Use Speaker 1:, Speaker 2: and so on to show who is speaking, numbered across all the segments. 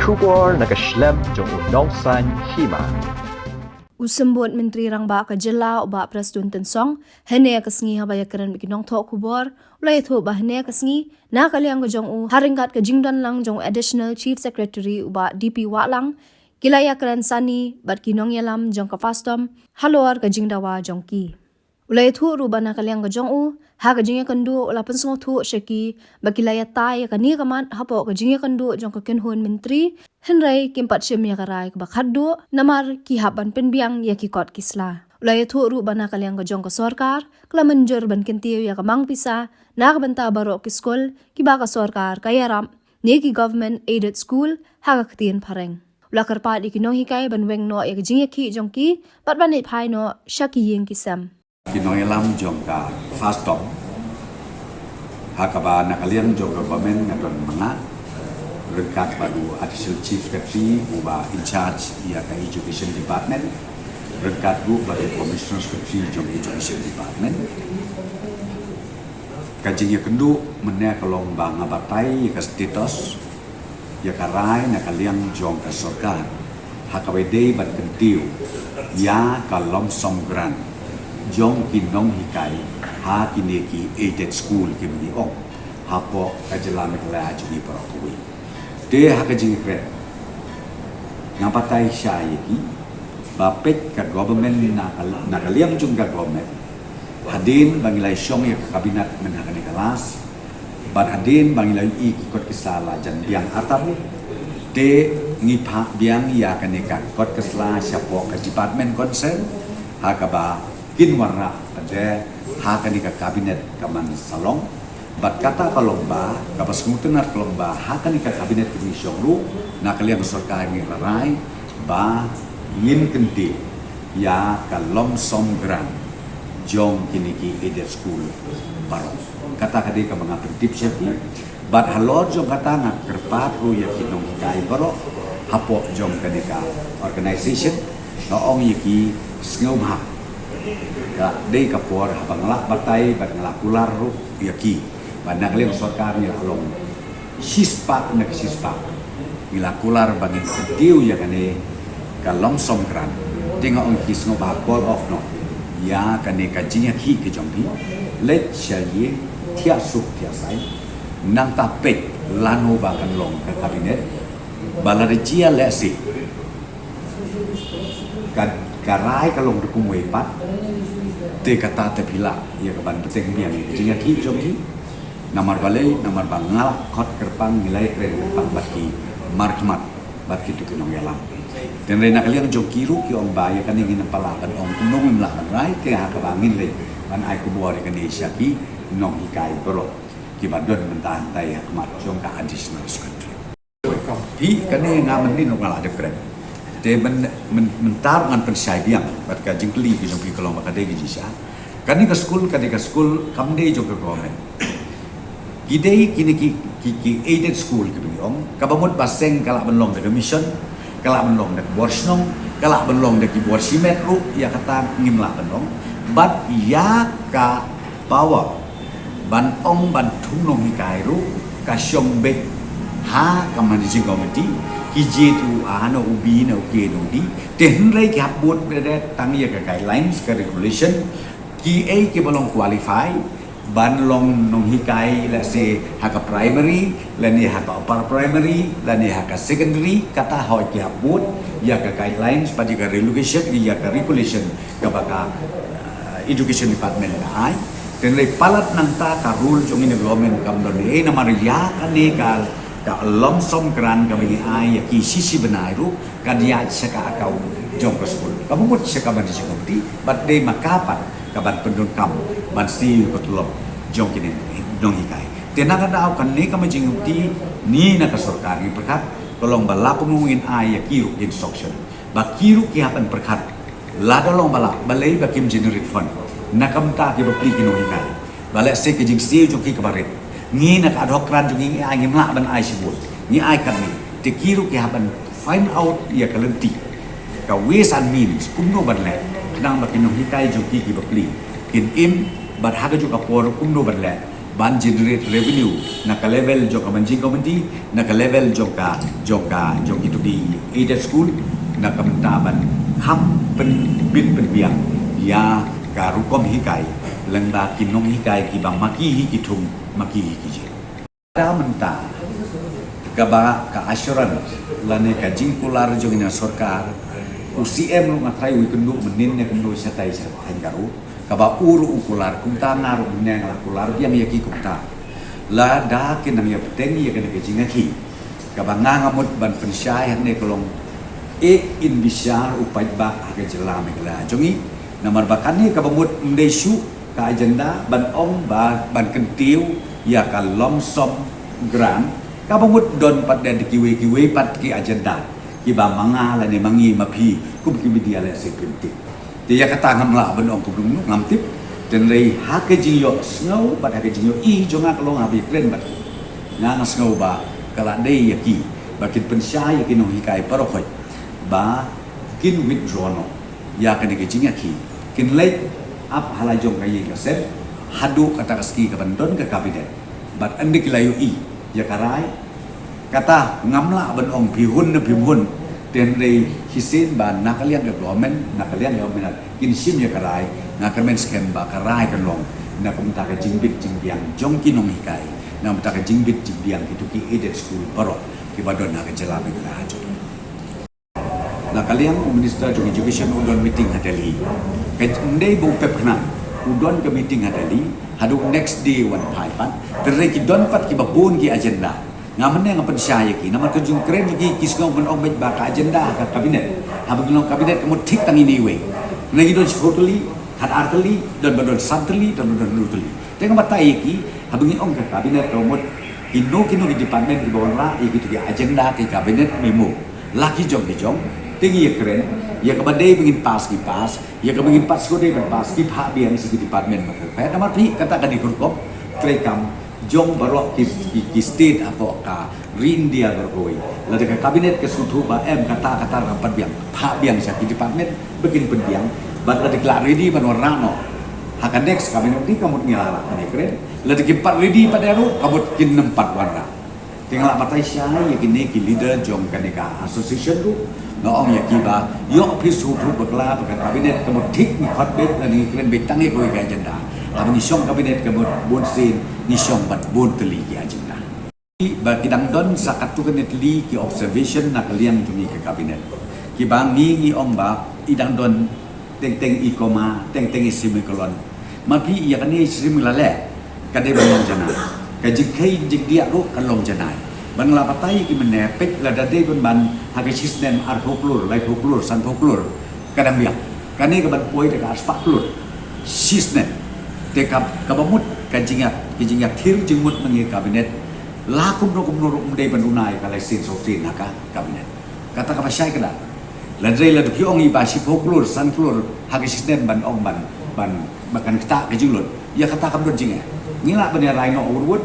Speaker 1: Shubor nakaslem jong unongsan hima.
Speaker 2: Usambut Menteri Rangba Kajela uba Presdun Tensong hene kasngi habaya keren bikinong tok kubor ulai tho ba hene kasngi na kaliang go jong u haringat ka jingdan lang jong additional chief secretary uba DP Walang kilaya keren sani bat kinong yalam jong ka fastom halor ka jingdawa jong ki ulai tho ru bana kaliang go jong u ha ka jingya kandu ula pensong tho shaki bakilaya tai ka ni kaman hapo ka jingya kandu jong ka kenhun menteri Henry kimpat shemya karai ka bakhaddu namar ki haban penbiang ya ki kot kisla ulai tho ru bana kaliang go jong ka sarkar kla menjur ban kentiu ya ka mang pisa na ka banta baro ki skol ki ba ka sarkar kaya ram ne ki government aided school ha ka ktin pareng ula karpa di kinong hikai ban weng no ya ka jingya ki jong ki pat ban it phai no shaki yeng kisam
Speaker 3: Kinong yalam jong ka fast stop hakaba nakalian jong government ngadon mga rekat baru additional chief secretary uba in charge ia ka education department rekat group baru commissioner secretary jong education department kajing ya kendu mennya kalong bang abatai ka status ya karai nakalian jong ka sarkar hakawede bat kentiu ya kalom som grant jong kinong hikai ha kineki aided school kini ong hapo kajela mekla juni parokui de ha kajing kre ngapatai syayeki bapek ka government na kaliam jung ka government hadin bangilai syong ya kabinet menhakani kelas bad hadin bangilai ikot kesala jan biang atap de ngipha biang ya kaneka kot kesla syapo ka department concern hakaba kinwarna pada hakani ka kabinet kaman salong bat kata kalomba kapas kumutunar kalomba hakani ka kabinet komisyon ru nakaliang sarkar ni rarai ba yin kenti ya kalom som grant jong kiniki aided school baro kata kadi ka mga pentip syati bat halor jong kata nga kerpat ru ya kinong kai baro hapo jong kanika organization noong yiki sngom hak ya dei kapor habangla batai bangla kular ru yaki banang leng sarkar ni along sispak nak sispak mila kular bangin tiu ya kane kalom somkran tinga ong kis ngo ba call off no ya kane ka jinya ki ke jongbi let shaye tia suk tia sai nang tapek lanu ba kan long ka kabinet balarejia lesi karai kalong dukumwe pat te kata te pila ya kaban peteng biang jinga ki jogi namar balai namar bangal khot kerpang nilai kren kerpang batki markmat batki tu kinong yalam dan rena kalian jogi ru ki ong baya kan ingin palaban ong tunong mlakan rai ke ha kabangin le ban ai ku buari kan syaki nong hikai bro ki badon mentahan tai hakmat jong ka additional secretary hi kan ngamen ni nong ala de kren de mentar ngan pensai biang bat ka jingkli ki jong ki kolong bakade gi jisa kani ka school kamde jong ka government gidei kini ki aided school ki biong kabamut baseng kala benlong de mission kala benlong de borsnong kala benlong de ki borsimet ru ya kata ngimla benlong bat ya ka bawa ban ong ban thunong hikai ru ka syong be ha ka managing committee kijitu ano ubi na uke no di tenrai ki habut bede tangi ka guidelines ka regulation ki ai ki bolong qualify ban long nong hikai la se haka primary la ni haka upper primary la ni haka secondary kata hoi ki habut ya ka guidelines pa ka regulation ya ka regulation ka baka education department ai tenrai palat nang ta ka rule jong ini government kam don e na maria ka ne ka ka lom som kran ka bagi ai ki sisi benai ru ka dia saka akau jong ka school kamu mut saka ban seperti bat de makapat ka ban pendon kam ban si ko tulok jong kini dong hikai tenaga dau kan ne ka majing ti ni na ka sarkar ni perkat tolong balaku mungin ai ki ru instruction ba ki ru ki hapan perkat la dolong bala balai ba kim generate fund nakam ta ki bapli ki no hikai bala se ki jing si jong ki ka baret ni nak adhok kran jung ngi ai ngimla ban ai sibut ni ai kan ni te kiru ki haban find out ya kalenti ka ways and means kumno ban le kadang bakin no hikai jung ki bapli kin im bat haga ju ka por kumno ban le ban generate revenue naka level jong ka manjing community naka level jong itu di aided school naka mentaban kham pen bin biang ya ka rukom hikai lengba kinong hikai ki bang maki hi kitung maki hi ki ada menta ka ba ka assurance lane ka jingkular jong ina sarkar UCM lu ngatrai wikendu menin ne kendo satai sa hanggaru kaba uru ukular kumta ngaru meneng la kular yang yaki kumta la da kin nang ya peteng ya kena kejingaki kaba ngamut ban pensyai ne kolong in bisyar upai ba aga jelam megla jongi namar bakani kaba mut ndesu ka agenda ban om ba ban kentiu ya ka lomsom grant kaba mut don pat dan kiwe pat ki agenda ki ba manga la ne mangi mapi kum ki media la sepentik dia kata ngam la ben ong kubung ngam tip dan rei ha ke jinyo snow ba ha ke jinyo I jonga kalong abi kren ba nga snow ba kala dei yaki ba kin pensya yaki no hikai parokhoi ba kin withdraw no ya ke ne ke jinga ki kin late up hala jong kai ka set hadu kata kaski ka bandon ke kabinet bat andik layu I ya karai kata ngamla ben ong bihun na bihun dan rei hisin ba nakalian ke government nakalian government kin sim ya karai nakamen skem ba karai kan long na kumta ka jingbit jingbiang jong kinong hikai na kumta ka jingbit jingbiang itu ki aided school baro ki badon na ka jela be la jo nakalian minister of education udon meeting hadali ka ndei bo pepna udon ke meeting hadali hadu next day one paipan terrei ki don pat ki babun ki agenda ngamen yang pensya ki namar kejung keren lagi kisgong ben om ba ka agenda ka kabinet habang kabinet kamu tik tang ini we lagi don totally had artely dan badon santly dan badon lutely tengok mata ki habang om ka kabinet kamu kino di department di bawah ra iki tu agenda ke kabinet memo laki jong tinggi ya keren ya kabadai bingin pas ya kabingin pas ko dei pas ki pha biang si department ma ka namar pi kata ka di kurkop trekam jong barok ki state apa ka rindia berkoi la de kabinet ke sutu ba kata rapat biang pha biang sa ki department begin pendiang bat la de klar ready ban warano haka next kabinet di kamut ngilala ne keren la de ki pat ready padaru kamut kin nempat warna tinggal matai syai ya kini ki leader jong kaneka association tu noong ya ki ba yo pi sutu bakla ba kabinet kamut tik ni khot bet la ni keren betang e koi ka agenda abang isong kabinet kamut bon sin nisong bat bon teli ki agenda ba kidang don sakat tu kan teli ki observation nak liang tu ni ke kabinet ki bang ni ong ba idang don teng ikoma teng isimekolon mapi ya kan ni sim lale kade bang jana ka jikai jigdia ro kan long janai bang la patai ki menepek la dade ban ban hage sistem ar hoklur lai hoklur san hoklur kadang biak kane ka ban poi de ka aspak klur sistem tekap kabamut kajingat thir jengmut mengi kabinet lakum no mdei bandunai kalai sin softin naka kabinet kata ka syai kada ladrei la duki ong iba si poklur san klur hage sistem ban ong ban makan kita kejulun ya kata kam don jinga ngila bania raino urwut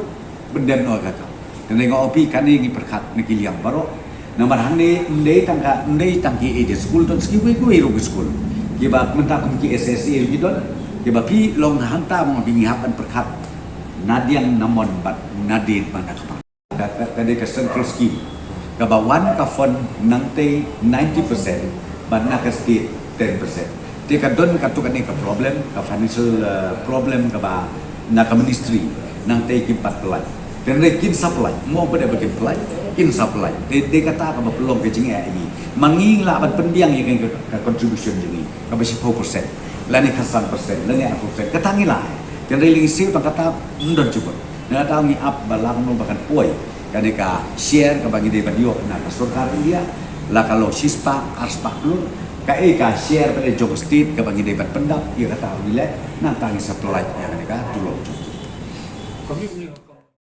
Speaker 3: benden no kaka dan ngo opi kani ngi perkat ngi liang baro namar hande ndei tangki aided school don ski we ro school kiba mentak ki SSI gidon kiba pi long hanta mo bingi hapan perkat nadian namon bat nadin mana kade ka central scheme kabawan ka fund nangte 90% ban na ka state 10% te ka don ka tu ka ni ka problem ka financial problem ka ba na ka ministry nangte ki patlan dan kin supply mo pada bagian pelai kin supply de kata ka ba pelong ke jinga ini manging la ban pendiang yang ka contribution jingi ka ba 10% lani ka 1% lani 1% katangi la dan reling siu tang kata ndon cuba na tahu ni up balang no bahkan poi kadeka share ka bagi de badio na ka sarkar India la kalau sispa arspa lu ka share pada job state ka bagi de pendap ia kata bila na tangi supply ya kadeka tulong